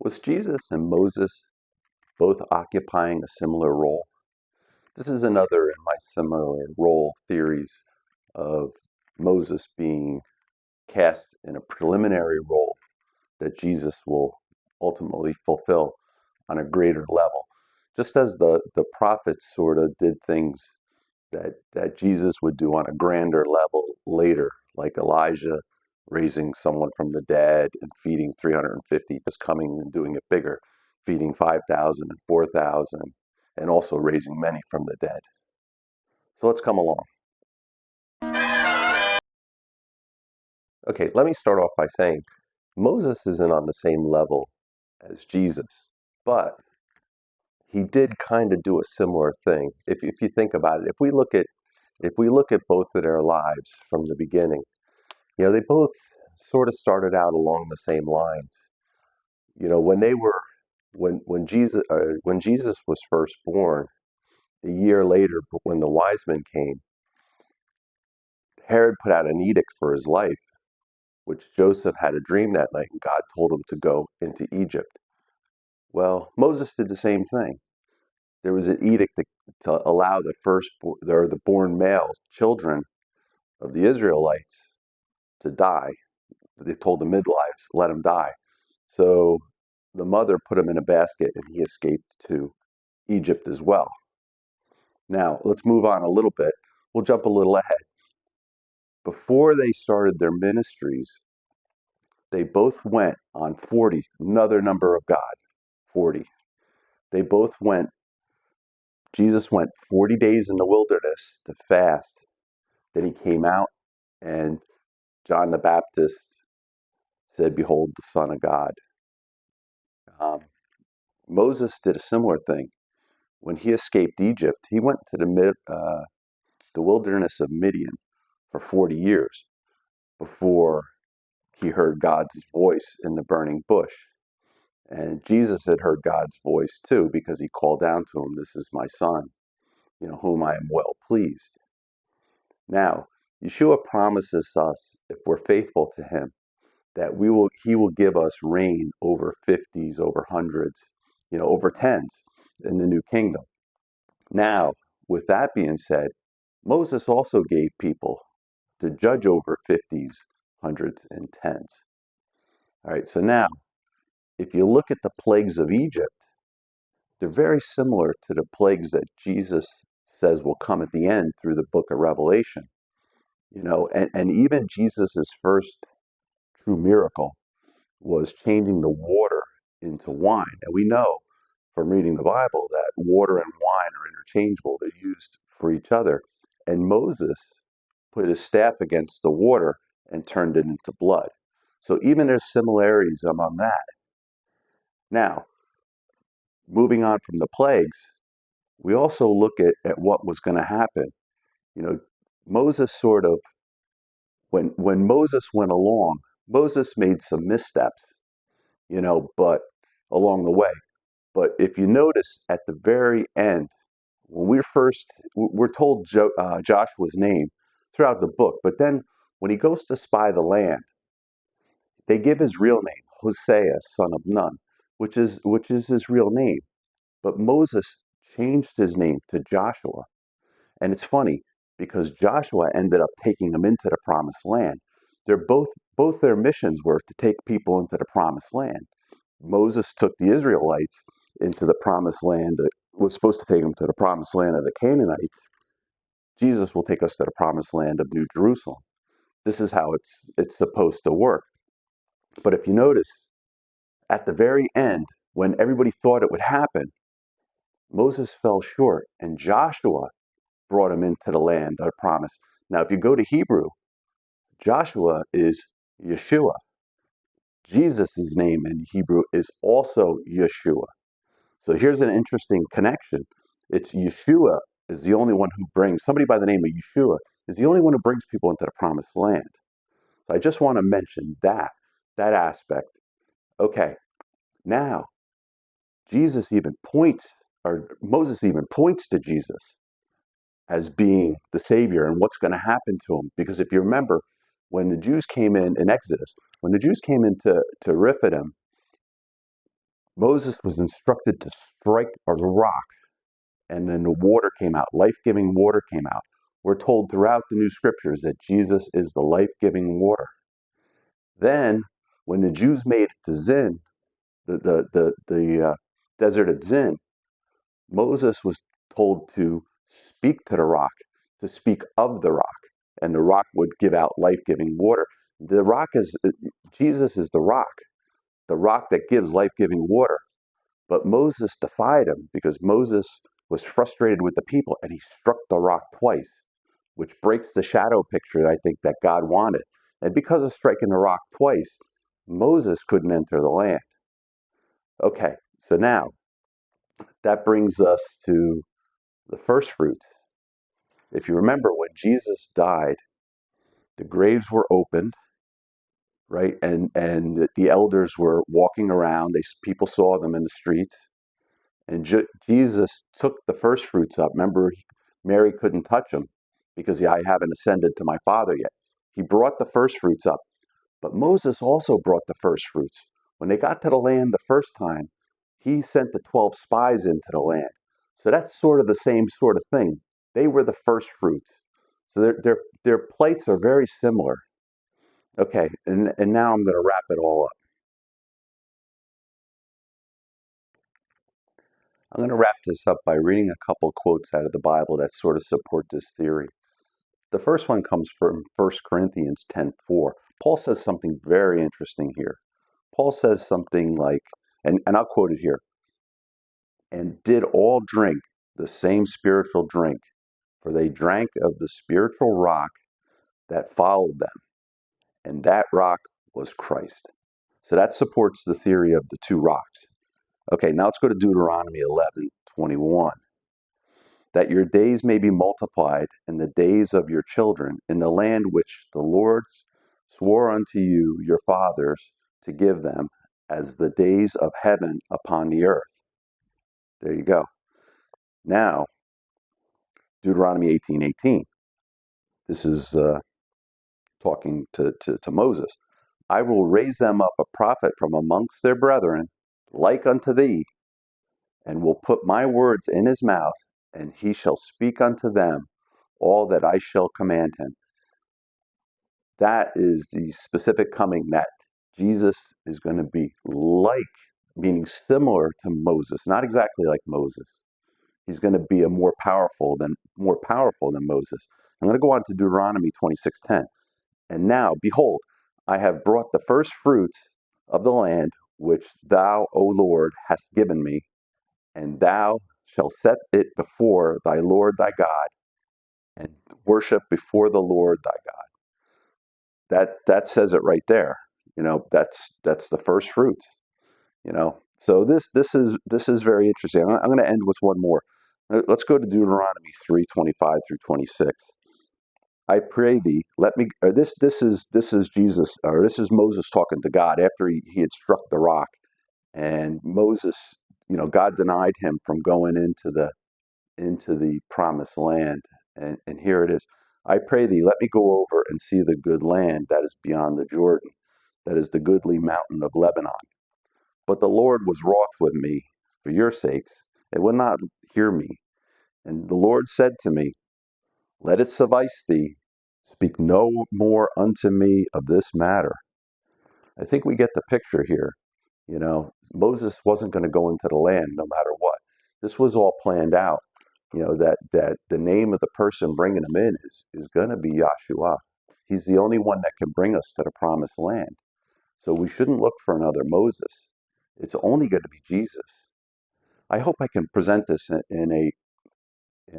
Was Jesus and Moses both occupying a similar role? This is another in my similar role theories of Moses being cast in a preliminary role that Jesus will ultimately fulfill on a greater level. Just as the prophets sort of did things that Jesus would do on a grander level later, like Elijah raising someone from the dead and feeding 350, just coming and doing it bigger, feeding 5,000 and 4,000, and also raising many from the dead. So let's come along. Okay, let me start off by saying Moses isn't on the same level as Jesus, but he did kind of do a similar thing. If you think about it, if we look at both of their lives from the beginning, they both sort of started out along the same lines. When they were when Jesus was first born, a year later, when the wise men came, Herod put out an edict for his life, which Joseph had a dream that night, and God told him to go into Egypt. Well, Moses did the same thing. There was an edict to allow the born male children of the Israelites to die. They told the midwives, let him die. So the mother put him in a basket and he escaped to Egypt as well. Now, let's move on a little bit. We'll jump a little ahead. Before they started their ministries, they both went on 40, another number of God, 40. They both went, Jesus went 40 days in the wilderness to fast. Then he came out and John the Baptist said, behold, the Son of God. Moses did a similar thing. When he escaped Egypt, he went to the wilderness of Midian for 40 years before he heard God's voice in the burning bush. And Jesus had heard God's voice too, because he called down to him, this is my son, whom I am well pleased. Now, Yeshua promises us, if we're faithful to him, that he will give us reign over 50s, over hundreds, over tens in the new kingdom. Now, with that being said, Moses also gave people to judge over 50s, hundreds, and tens. All right, so now, if you look at the plagues of Egypt, they're very similar to the plagues that Jesus says will come at the end through the book of Revelation. And even Jesus's first true miracle was changing the water into wine. And we know from reading the Bible that water and wine are interchangeable. They're used for each other. And Moses put his staff against the water and turned it into blood. So even there's similarities among that. Now, moving on from the plagues, we also look at what was going to happen. Moses sort of, when Moses went along, Moses made some missteps, but along the way. But if you notice at the very end, when we're told Joshua's name throughout the book, but then when he goes to spy the land, they give his real name, Hosea, son of Nun, which is his real name. But Moses changed his name to Joshua. And it's funny because Joshua ended up taking them into the promised land. They're both their missions were to take people into the promised land. Moses took the Israelites into the promised land, was supposed to take them to the promised land of the Canaanites. Jesus will take us to the promised land of New Jerusalem. This is how it's supposed to work. But if you notice, at the very end, when everybody thought it would happen, Moses fell short, and Joshua brought him into the land of promise. Now, if you go to Hebrew, Joshua is Yeshua. Jesus' name in Hebrew is also Yeshua. So here's an interesting connection. It's Yeshua is the only one who brings, somebody by the name of Yeshua is the only one who brings people into the promised land. So I just want to mention that aspect. Okay, now Moses even points to Jesus as being the Savior and what's going to happen to him. Because if you remember, when the Jews came in Exodus, when the Jews came into Rephidim, Moses was instructed to strike a rock, and then the water came out. Life-giving water came out. We're told throughout the New Scriptures that Jesus is the life-giving water. Then, when the Jews made it to Zin, the desert at Zin, Moses was told to speak to the rock, to speak of the rock, and the rock would give out life-giving water. The rock is, Jesus is the rock that gives life-giving water. But Moses defied him because Moses was frustrated with the people and he struck the rock twice, which breaks the shadow picture I think that God wanted. And because of striking the rock twice, Moses couldn't enter the land. Okay, so now that brings us to the first fruits. If you remember, when Jesus died, the graves were opened, right? And the elders were walking around. People saw them in the streets. And Jesus took the first fruits up. Remember, Mary couldn't touch them because I haven't ascended to my Father yet. He brought the first fruits up. But Moses also brought the first fruits. When they got to the land the first time, he sent the 12 spies into the land. So that's sort of the same sort of thing. They were the first fruits. So their plights are very similar. Okay, and now I'm going to wrap it all up. I'm going to wrap this up by reading a couple quotes out of the Bible that sort of support this theory. The first one comes from 1 Corinthians 10:4. Paul says something very interesting here. Paul says something like, and I'll quote it here, and did all drink the same spiritual drink, for they drank of the spiritual rock that followed them, and that rock was Christ. So that supports the theory of the two rocks. Okay, now let's go to Deuteronomy 11:21. That your days may be multiplied in the days of your children in the land which the Lord swore unto you, your fathers, to give them, as the days of heaven upon the earth. There you go. Now, Deuteronomy 18:18. This is talking to Moses. I will raise them up a prophet from amongst their brethren, like unto thee, and will put my words in his mouth, and he shall speak unto them all that I shall command him. That is the specific coming that Jesus is going to be like, meaning similar to Moses, not exactly like Moses. He's going to be more powerful than Moses. I'm going to go on to Deuteronomy 26:10. And now, behold, I have brought the first fruits of the land which thou, O Lord, hast given me, and thou shalt set it before thy Lord thy God, and worship before the Lord thy God. That says it right there. That's the first fruits. So this is very interesting. I'm going to end with one more. Let's go to Deuteronomy 3:25 through 26. I pray thee, let me. Or this is Jesus, or this is Moses talking to God after he had struck the rock, and Moses, God denied him from going into the promised land, and here it is. I pray thee, let me go over and see the good land that is beyond the Jordan, that is the goodly mountain of Lebanon. But the Lord was wroth with me for your sakes, and would not hear me. And the Lord said to me, let it suffice thee, speak no more unto me of this matter. I think we get the picture here. Moses wasn't going to go into the land no matter what. This was all planned out. That the name of the person bringing him in is going to be Yahshua. He's the only one that can bring us to the promised land. So we shouldn't look for another Moses. It's only going to be Jesus. I hope I can present this in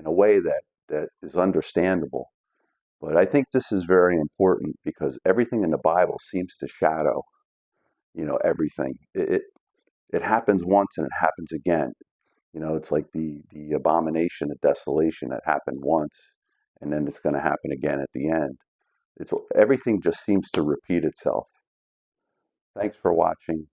a way that is understandable. But I think this is very important because everything in the Bible seems to shadow, everything. It happens once and it happens again. It's like the abomination of desolation that happened once, and then it's going to happen again at the end. Everything just seems to repeat itself. Thanks for watching.